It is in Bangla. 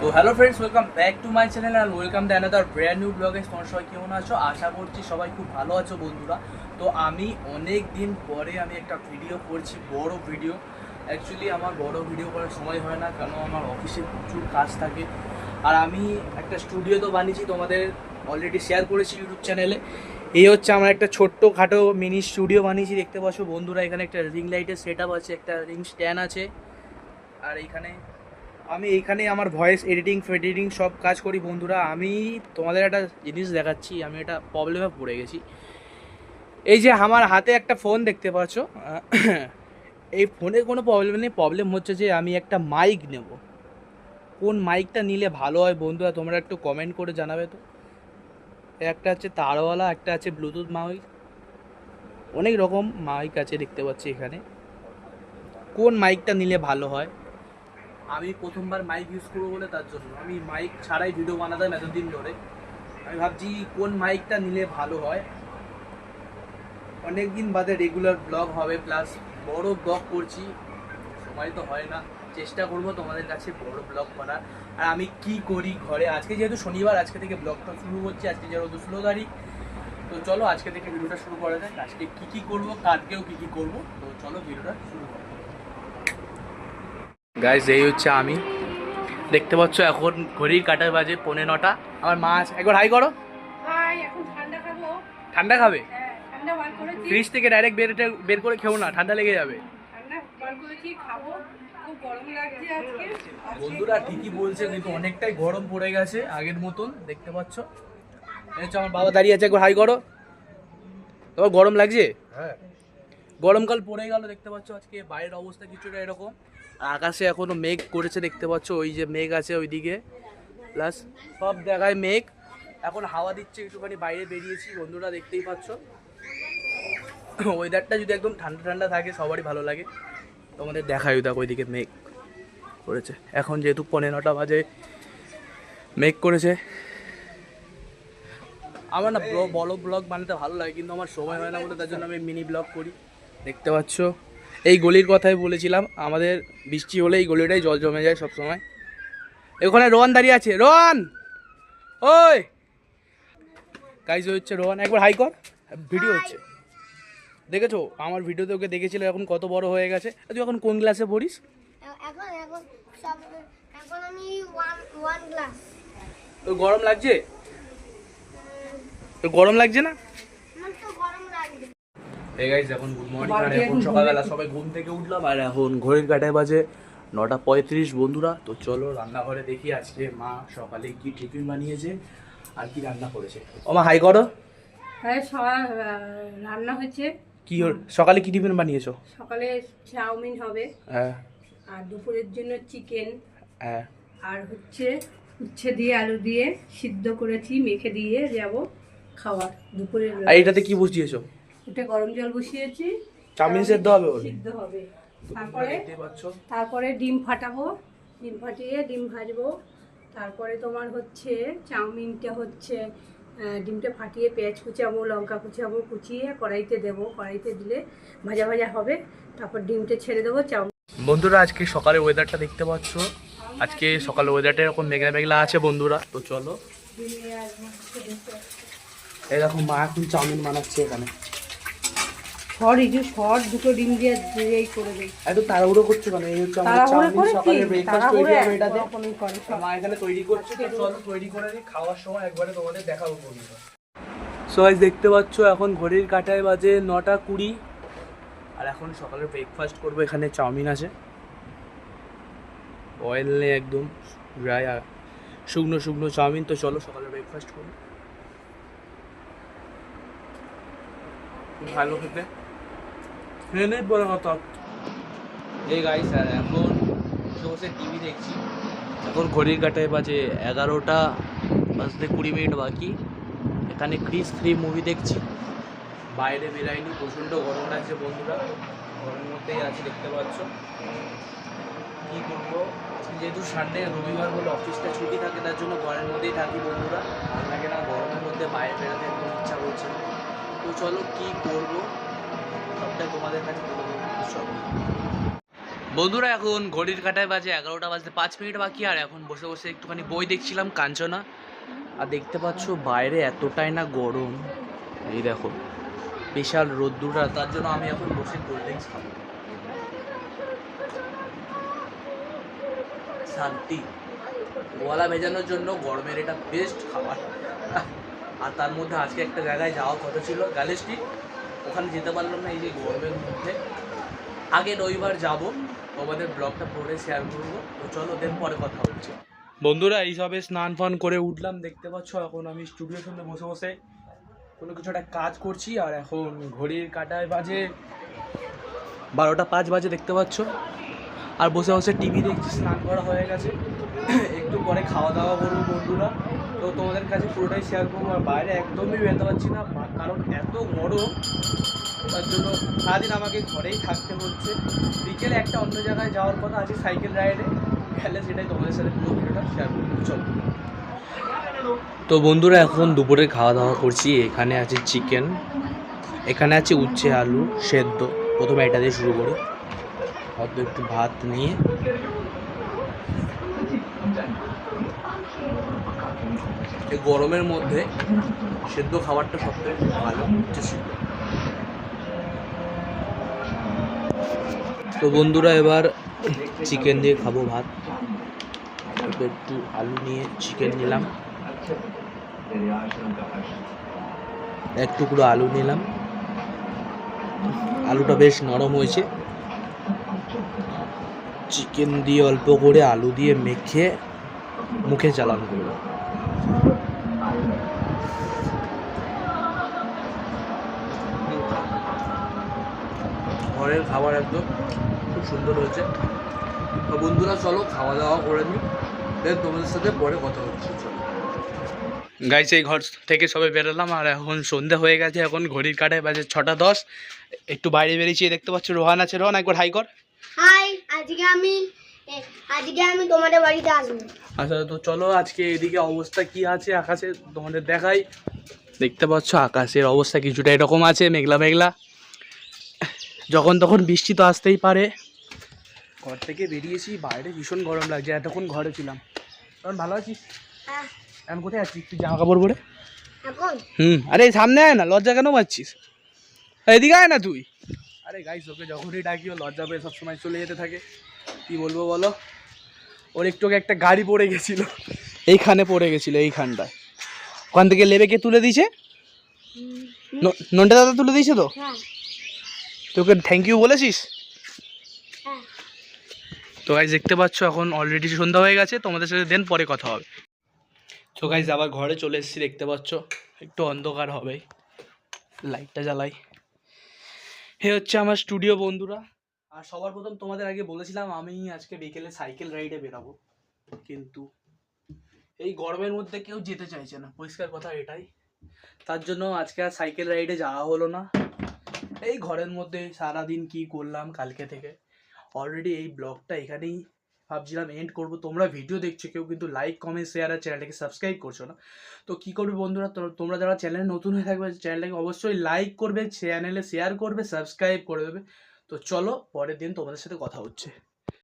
তো hello friends, welcome back to my channel and welcome to another brand new ব্লগে। তোমরা সবাই কেমন আছো? আশা করছি সবাই খুব ভালো আছো বন্ধুরা। তো আমি অনেক দিন পরে একটা ভিডিও করছি, বড় ভিডিও। অ্যাকচুয়ালি আমার বড় ভিডিও করার সময় হয় না, কারণ আমার অফিসে প্রচুর কাজ থাকে। আর আমি একটা স্টুডিও তো বানিয়েছি, তোমাদের অলরেডি শেয়ার করেছি ইউটিউব চ্যানেলে। এই হচ্ছে আমার একটা ছোট্ট খাটো মিনি স্টুডিও বানিয়েছি, দেখতে পাচ্ছ বন্ধুরা। এখানে একটা রিং লাইটের সেট আপ আছে, একটা রিং স্ট্যান্ড আছে। আর এইখানে আমার ভয়েস এডিটিং সব কাজ করি বন্ধুরা। আমি তোমাদের একটা জিনিস দেখাচ্ছি, আমি একটা প্রবলেমে পড়ে গেছি। এই যে আমার হাতে একটা ফোন দেখতে পাচ্ছ, এই ফোনে কোনো প্রবলেম নেই। প্রবলেম হচ্ছে যে আমি একটা মাইক নেব। কোন মাইকটা নিলে ভালো হয় বন্ধুরা, তোমরা একটু কমেন্ট করে জানাবে তো। একটা আছে তারওয়ালা, একটা আছে ব্লুটুথ মাইক, অনেক রকম মাইক আছে দেখতে পাচ্ছি এখানে। কোন মাইকটা নিলে ভালো হয়? আমি প্রথমবার মাইক ইউজ করবো বলে, তার জন্য আমি মাইক ছাড়াই ভিডিও বানাতাম এতদিন ধরে। আমি ভাবছি কোন মাইকটা নিলে ভালো হয়। অনেক দিন বাদে রেগুলার ব্লগ হবে, প্লাস বড় ব্লগ করছি, সময় তো হয় না। চেষ্টা করব তোমাদের কাছে বড় ব্লগ করার। আর আমি কি করি ঘরে, আজকে যেহেতু শনিবার, আজকে থেকে ব্লগটা শুরু হচ্ছে। আজকে যেহেতু 16 তারিখ, তো চলো আজকে থেকে ভিডিওটা শুরু করা যায়। আজকে কী করবো, কালকেও কী করবো, তো চলো ভিডিওটা শুরু করা। গাইস, এই হচ্ছে আমি, দেখতে পাচ্ছ এখন ঘড়ির কাঁটার বাজে 9:45। আমার মা আছে, একবার হাই করো। হাই, এখন ঠান্ডা খাবো। ঠান্ডা খাবে? হ্যাঁ, ঠান্ডা বার করেছি। ফ্রিজ থেকে ডাইরেক্ট বের করে খেও না, ঠান্ডা লেগে যাবে। ঠান্ডা বার করেছি, খাবো। খুব গরম লাগছে আজকে। বন্ধুরা ঠিকই বলছে, কিন্তু অনেকটাই গরম পড়ে গেছে আগের মতন, দেখতে পাচ্ছ। এই হচ্ছে আমার বাবা দাঁড়িয়ে আছে, একবার হাই করো। তোমার গরম লাগছে? হ্যাঁ, গরমকাল পড়ে গেল, দেখতে পাচ্ছ। আজকে বাইরের অবস্থা কিছুটা এরকম। আর আকাশে এখনো মেঘ করেছে, দেখতে পাচ্ছ। ওই যে মেঘ আছে ওইদিকে, প্লাস সব জায়গায় মেঘ। এখন হাওয়া দিচ্ছে, একটুখানি বাইরে বেরিয়েছি বন্ধুরা, দেখতেই পাচ্ছ। ওয়েদারটা যদি একদম ঠান্ডা ঠান্ডা থাকে সবারই ভালো লাগে। তোমাদের দেখাই, দেখো ওইদিকে মেঘ করেছে। এখন যেহেতু 9:45 বাজে, মেঘ করেছে। আমার না বড় ব্লগ বানাতে ভালো লাগে, কিন্তু আমার সময় হয় না বলে, তার জন্য আমি মিনি ব্লগ করি। দেখতে পাচ্ছ, এই গলির কথাই বলেছিলাম, আমাদের বৃষ্টি হলে এই গলিটাই জল জমে যায় সবসময়। ওখানে রোহন দাঁড়িয়ে আছে, রোহন ওই গাইজ হচ্ছে রোহন, একবার হাই কর। ভিডিও হচ্ছে, দেখেছো আমার ভিডিওতে ওকে দেখেছিল, এখন কত বড় হয়ে গেছে। তুই এখন কোন ক্লাসে পড়িস? এখন এখন সব এখন আমি ওয়ান ক্লাস। তোর গরম লাগছে? তোর গরম লাগছে না? আমার তো গরম লাগবে। এই গাইস, এখন গুড মর্নিং। আর এখন সকালবেলা সবাই ঘুম থেকে উঠলাম, আর এখন ঘড়ির কাঁটায় বাজে 9:35 বন্ধুরা। তো চলো রান্নাঘরে দেখি আজকে মা সকালে কি টিফিন বানিয়েছে আর কি রান্না করেছে। ও মা, হাই করো। হ্যাঁ, সকাল রান্না হচ্ছে। কি সকালে কি টিফিন বানিয়েছো? সকালে চাউমিন হবে, হ্যাঁ আর দুপুরের জন্য চিকেন, হ্যাঁ। আর হচ্ছে উচ্ছে দিয়ে আলু দিয়ে সিদ্ধ করেছি, মেখে দিয়ে যাব খাওয়ার দুপুরের আর বেলা। এটাতে কি বসিয়েছো? এটা গরম জল বসিয়েছি, চাউমিন সেদ্ধ হবে ওর? সিদ্ধ হবে। তোমরা দেখতে পাচ্ছ। তারপরে ডিম ফাটাবো, ডিম ফাটিয়ে ডিম ভাজবো। তারপরে তোমার হচ্ছে চাউমিনটা হচ্ছে ডিমটা ফাটিয়ে পেঁয়াজ কুচাবো, লঙ্কা কুচাবো, কুচিয়ে কড়াইতে দেবো। কড়াইতে দিলে ভাজা ভাজা হবে, তারপর ডিমটা ছেড়ে দেবো। চাউমিন বন্ধুরা আজকে সকালে ওয়েদারটা দেখতে পাচ্ছ। আজকে সকালে ওয়েদারটা এরকম মেঘলা মেঘলা আছে বন্ধুরা। তো চলো, এরকম মা এখন চাউমিন বানাচ্ছে এখানে। শর্ট দুটো ডিম দিয়ে দিয়েই করে দিই। এত তাড়াহুড়ো করছো কেন? এই হচ্ছে আমাদের চাউমিন, সকালে ব্রেকফাস্ট তৈরি হবে এটাতে। মা এখানে তৈরি করছে, তো চলো তৈরি করে দিই, খাওয়ার সময় একবারে তোমাদের দেখাবো বন্ধুরা। সো গাইস, দেখতে পাচ্ছ এখন ঘড়ির কাঁটায় বাজে 9:20, আর এখন সকালে ব্রেকফাস্ট করবো। এখানে চাউমিন আছে, অয়েল নেই, একদম ড্রাই শুকনো শুকনো চাউমিন। তো চলো সকালে ব্রেকফাস্ট করি, ভালো খেতে নেই বড় কথা। এই গাইস, আর এখন বসে টিভি দেখছি। এখন ঘড়ির কাঁটায় বাজে 11টা বাজতে 20 মিনিট বাকি। এখানে ক্রিস 3 মুভি দেখছি। বাইরে বেরাইনি, প্রচণ্ড গরম লাগছে বন্ধুরা, গরমের মধ্যেই আছে দেখতে পাচ্ছ। কী করবো, যেহেতু সানডে রবিবার বলে অফিসটা ছুটি থাকে, তার জন্য ঘরের মধ্যেই থাকি বন্ধুরা। ভালো লাগে না গরমের মধ্যে বাইরে বেরোতে, একদম ইচ্ছা করছে। তো চলো কী করবো সবটাই তোমাদের কাছে বলে দেবো সব। বন্ধুরা এখন ঘড়ির কাঁটায় বাজে 11টা বাজতে 5 মিনিট বাকি, আর এখন বসে বসে একটুখানি বই দেখছিলাম কাঞ্চনা। আর দেখতে পাচ্ছ বাইরে এতটাই না গরম, এই দেখো বিশাল রোদ্দুরটা, তার জন্য আমি এখন বসে কোল্ড ড্রিঙ্কস খাবো। শান্তি, গলা ভেজানোর জন্য গরমের এটা বেস্ট খাবার। আর তার মধ্যে আজকে একটা জায়গায় যাওয়ার কথা ছিল, গ্যালি স্ট্রিট, ওখানে যেতে পারলাম না এই যে গরমের মধ্যে। আগে রবিবার যাব, তোমাদের ব্লগটা পরে শেয়ার করবো। তো চলো দেন পরে কথা হচ্ছে। বন্ধুরা এইসবে স্নান ফান করে উঠলাম, দেখতে পাচ্ছ এখন আমি স্টুডিওর সামনে বসে বসে কোনো কিছু একটা কাজ করছি। আর এখন ঘড়ির কাঁটায় বাজে 12টা 5 বাজে, দেখতে পাচ্ছ। আর বসে বসে টিভি দেখছি, স্নান করা হয়ে গেছে, একটু পরে খাওয়া দাওয়া করবো বন্ধুরা। তো তোমাদের কাছে পুরোটাই শেয়ার করবো। আর বাইরে একদমই বেরোতে পারছি না, কারণ এত গরম, তার জন্য সারাদিন আমাকে ঘরেই থাকতে হচ্ছে। বিকেলে একটা অন্য জায়গায় যাওয়ার কথা আছে সাইকেল রাইডে, গেলে সেটাই তোমাদের সাথে পুরো ভিডিওটা শেয়ার করবো। চলো। তো বন্ধুরা এখন দুপুরে খাওয়া দাওয়া করছি। এখানে আছে চিকেন, এখানে আছে উচ্ছে আলু সেদ্ধ। প্রথমে এটা দিয়ে শুরু করি, অত একটু ভাত নিয়ে এই গরমের মধ্যে সেদ্ধ খাবারটা সবথেকে ভালো, উচ্ছে সিদ্ধ। তো বন্ধুরা এবার চিকেন দিয়ে খাবো ভাত। একটু আলু নিয়ে চিকেন নিলাম, এক টুকরো আলু নিলাম, আলুটা বেশ নরম হয়েছে। চিকেন দিয়ে অল্প করে আলু দিয়ে মেখে মুখে চালান করবো। ঘরের খাবার একদম খুব সুন্দর হয়েছে। তো বন্ধুরা চলো খাওয়া দাওয়া করে নিই, দেন তোমাদের সাথে পরে কথা হচ্ছে। গাইস এই ঘর থেকে সবাই বেরোলাম, আর এখন সন্ধ্যা হয়ে গেছে। এখন ঘড়ির কাঁটায় বাজে 6টা 10। একটু বাইরে বেরিয়েছি, দেখতে পাচ্ছ রোহান আছে। রোহান একবার হাই কর। হাই, আজকে আমি তোমাদের বাড়িতে আসবো। আচ্ছা তো চলো, আজকে এদিকে অবস্থা কি আছে আকাশে তোমাদের দেখাই। দেখতে পাচ্ছ আকাশের অবস্থা কিছুটা এরকম আছে, মেঘলা মেঘলা, যখন তখন বৃষ্টি তো আসতেই পারে। ঘর থেকে বেরিয়েছি, বাইরে ভীষণ গরম লাগছে, এতক্ষণ ঘরে ছিলাম। তখন ভালো আছিস? হ্যাঁ, এখন কোথায় আছিস? তুই জামা কাপড় পরে? এখন আরে সামনে আয় না, লজ্জা কেন পাচ্ছিস? এদিকে আয় না তুই। আরে গাইস ওকে যখনই ডাকি ও লজ্জা পেয়ে সবসময় চলে যেতে থাকে। কি বলবো বলো, ওর একটু আগে একটা গাড়ি পড়ে গেছিল, এইখানে পড়ে গেছিলো, এইখানটায়। ওখান থেকে লেবে কে তুলে দিয়েছে? নন্টে দাদা তুলে দিয়েছে। তো হ্যাঁ তোকে থ্যাংক ইউ বলেছিস? হ্যাঁ। তো গাইস দেখতে পাচ্ছ এখন অলরেডি সন্ধ্যা হয়ে গেছে, তোমাদের সাথে দেন পরে কথা হবে। তো গাইস আবার ঘরে চলে এসেছি, দেখতে পাচ্ছ একটু অন্ধকার হবে, লাইটটা জ্বালাই। এ হচ্ছে আমার স্টুডিও বন্ধুরা। আর সবার প্রথম তোমাদের আগে বলেছিলাম আমি আজকে বিকেলে সাইকেল রাইডে বেরাবো, কিন্তু এই গরমের মধ্যে কেউ যেতে চাইছে না, পরিষ্কার কথা এটাই। তার জন্য আজকে আর সাইকেল রাইডে যাওয়া হলো না। এই ঘরের মধ্যে সারাদিন কি করলাম কালকে থেকে। অলরেডি এই ব্লগটা এখানেই ভাবছিলাম এন্ড করবো। তোমরা ভিডিও দেখছো, কেউ কিন্তু লাইক কমেন্ট শেয়ার আর চ্যানেলটাকে সাবস্ক্রাইব করছো না। তো কী করবে বন্ধুরা, তোমরা যারা চ্যানেলে নতুন হয়ে থাকবে চ্যানেলটাকে অবশ্যই লাইক করবে, চ্যানেলে শেয়ার করবে, সাবস্ক্রাইব করে দেবে। তো চলো পরের দিন তোমাদের সাথে কথা হচ্ছে।